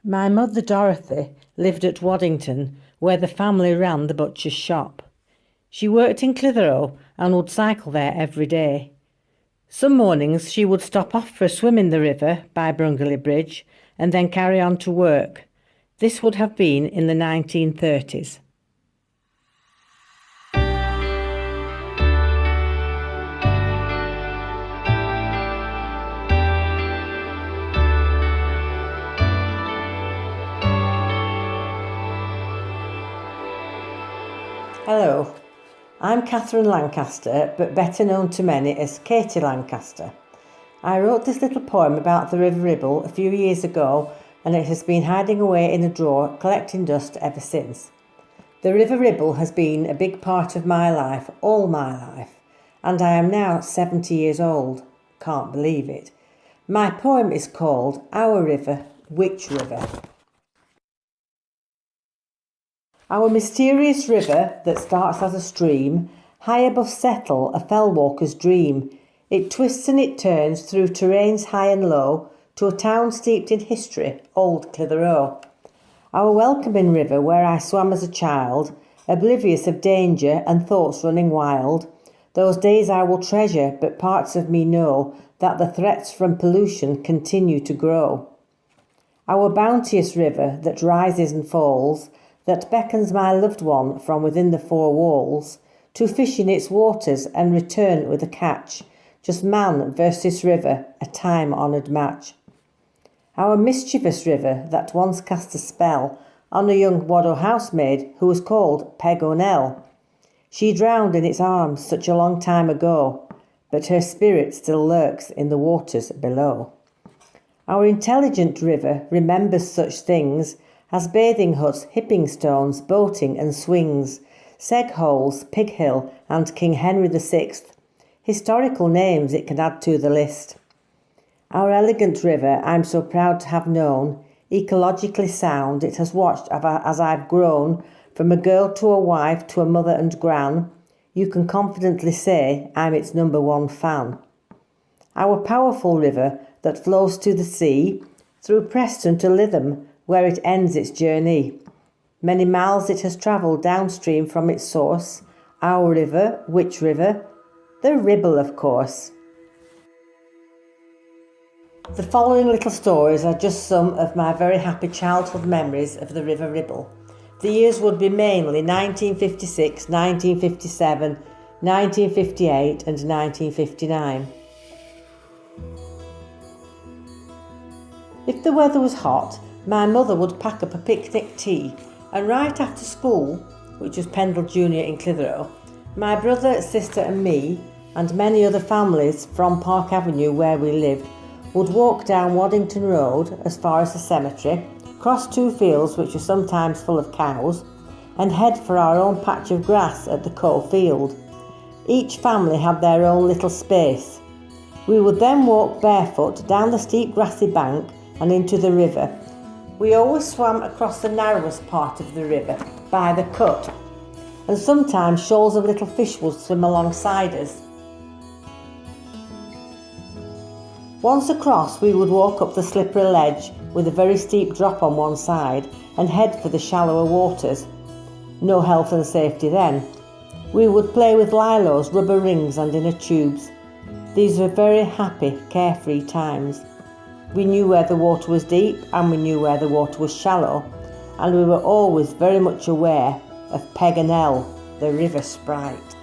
My mother Dorothy lived at Waddington, where the family ran the butcher's shop. She worked in Clitheroe and would cycle there every day. Some mornings she would stop off for a swim in the river by Brungley Bridge and then carry on to work. This would have been in the 1930s. Hello, I'm Catherine Lancaster, but better known to many as Katie Lancaster. I wrote this little poem about the River Ribble a few years ago, and it has been hiding away in a drawer collecting dust ever since. The River Ribble has been a big part of my life, all my life, and I am now 70 years old. Can't believe it. My poem is called Our River, Which River? Our mysterious river that starts as a stream, high above Settle, a fell walker's dream. It twists and it turns through terrains high and low to a town steeped in history, old Clitheroe. Our welcoming river where I swam as a child, oblivious of danger and thoughts running wild. Those days I will treasure, but parts of me know that the threats from pollution continue to grow. Our bounteous river that rises and falls, that beckons my loved one from within the four walls to fish in its waters and return with a catch, just man versus river, a time-honoured match. Our mischievous river that once cast a spell on a young Waddow housemaid who was called Peg O'Nell. She drowned in its arms such a long time ago, but her spirit still lurks in the waters below. Our intelligent river remembers such things as bathing huts, hipping stones, boating and swings, Seg Holes, Pig Hill and King Henry VI. Historical names it can add to the list. Our elegant river I'm so proud to have known, ecologically sound it has watched as I've grown, from a girl to a wife to a mother and gran. You can confidently say I'm its #1 fan. Our powerful river that flows to the sea, through Preston to Lytham, where it ends its journey. Many miles it has travelled downstream from its source. Our river, which river? The Ribble, of course. The following little stories are just some of my very happy childhood memories of the River Ribble. The years would be mainly 1956, 1957, 1958 and 1959. If the weather was hot, my mother would pack up a picnic tea, and right after school, which was Pendle Junior in Clitheroe, my brother, sister and me, and many other families from Park Avenue where we lived, would walk down Waddington Road as far as the cemetery, cross 2 fields which were sometimes full of cows, and head for our own patch of grass at the Coe Field. Each family had their own little space. We would then walk barefoot down the steep grassy bank and into the river. We always swam across the narrowest part of the river, by the cut, and sometimes shoals of little fish would swim alongside us. Once across, we would walk up the slippery ledge with a very steep drop on one side and head for the shallower waters. No health and safety then. We would play with lilos, rubber rings and inner tubes. These were very happy, carefree times. We knew where the water was deep and we knew where the water was shallow, and we were always very much aware of Peg O'Nell, the River Sprite.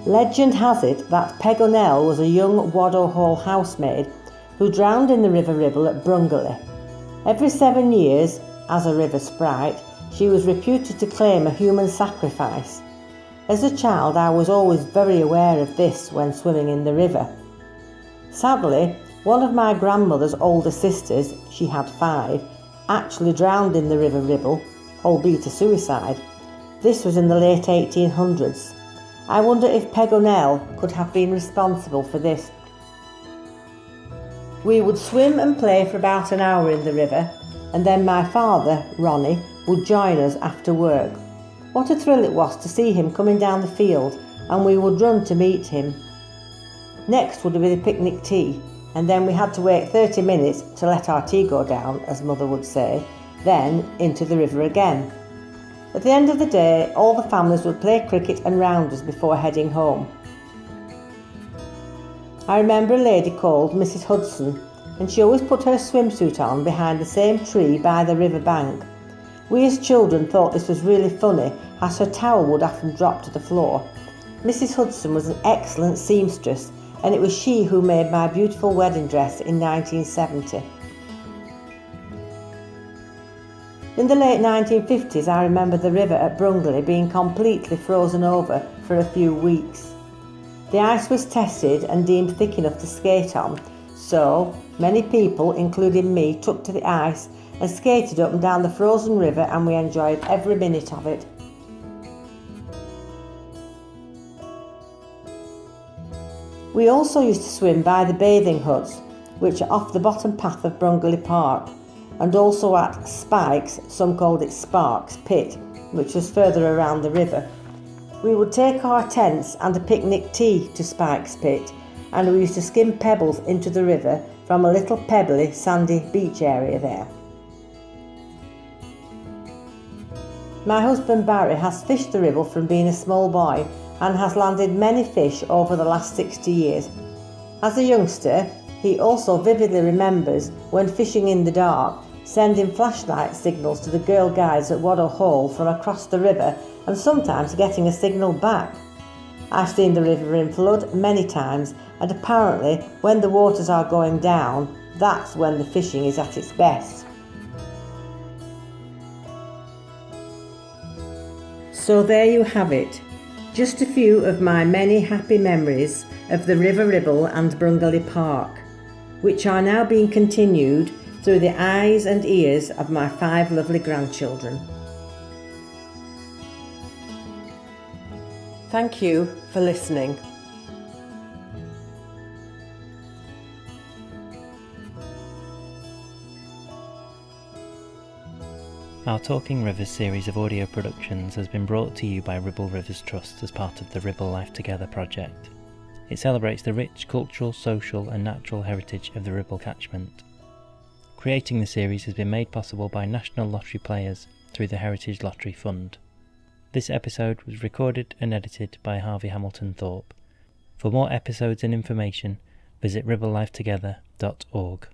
Legend has it that Peg O'Nell was a young Waddow Hall housemaid who drowned in the River Ribble at Brungley. Every 7 years, as a River Sprite, she was reputed to claim a human sacrifice. As a child, I was always very aware of this when swimming in the river. Sadly, one of my grandmother's older sisters, she had 5, actually drowned in the River Ribble, albeit a suicide. This was in the late 1800s. I wonder if Peg O'Nell could have been responsible for this. We would swim and play for about an hour in the river, and then my father, Ronnie, would join us after work. What a thrill it was to see him coming down the field, and we would run to meet him. Next would be the picnic tea, and then we had to wait 30 minutes to let our tea go down, as Mother would say, then into the river again. At the end of the day, all the families would play cricket and rounders before heading home. I remember a lady called Mrs. Hudson, and she always put her swimsuit on behind the same tree by the river bank. We as children thought this was really funny, as her towel would often drop to the floor. Mrs. Hudson was an excellent seamstress, and it was she who made my beautiful wedding dress in 1970. In the late 1950s, I remember the river at Brungley being completely frozen over for a few weeks. The ice was tested and deemed thick enough to skate on, so many people, including me, took to the ice and skated up and down the frozen river, and we enjoyed every minute of it. We also used to swim by the bathing huts, which are off the bottom path of Brungley Park, and also at Spikes, some called it Sparks, pit, which was further around the river. We would take our tents and a picnic tea to Spikes pit, and we used to skim pebbles into the river from a little pebbly, sandy beach area there. My husband Barry has fished the Ribble from being a small boy and has landed many fish over the last 60 years. As a youngster, he also vividly remembers when fishing in the dark, sending flashlight signals to the Girl Guides at Waddle Hole from across the river and sometimes getting a signal back. I've seen the river in flood many times, and apparently when the waters are going down, that's when the fishing is at its best. So there you have it, just a few of my many happy memories of the River Ribble and Brungley Park, which are now being continued through the eyes and ears of my 5 lovely grandchildren. Thank you for listening. Our Talking Rivers series of audio productions has been brought to you by Ribble Rivers Trust as part of the Ribble Life Together project. It celebrates the rich cultural, social and natural heritage of the Ribble Catchment. Creating the series has been made possible by National Lottery players through the Heritage Lottery Fund. This episode was recorded and edited by Harvey Hamilton Thorpe. For more episodes and information, visit ribblelifetogether.org.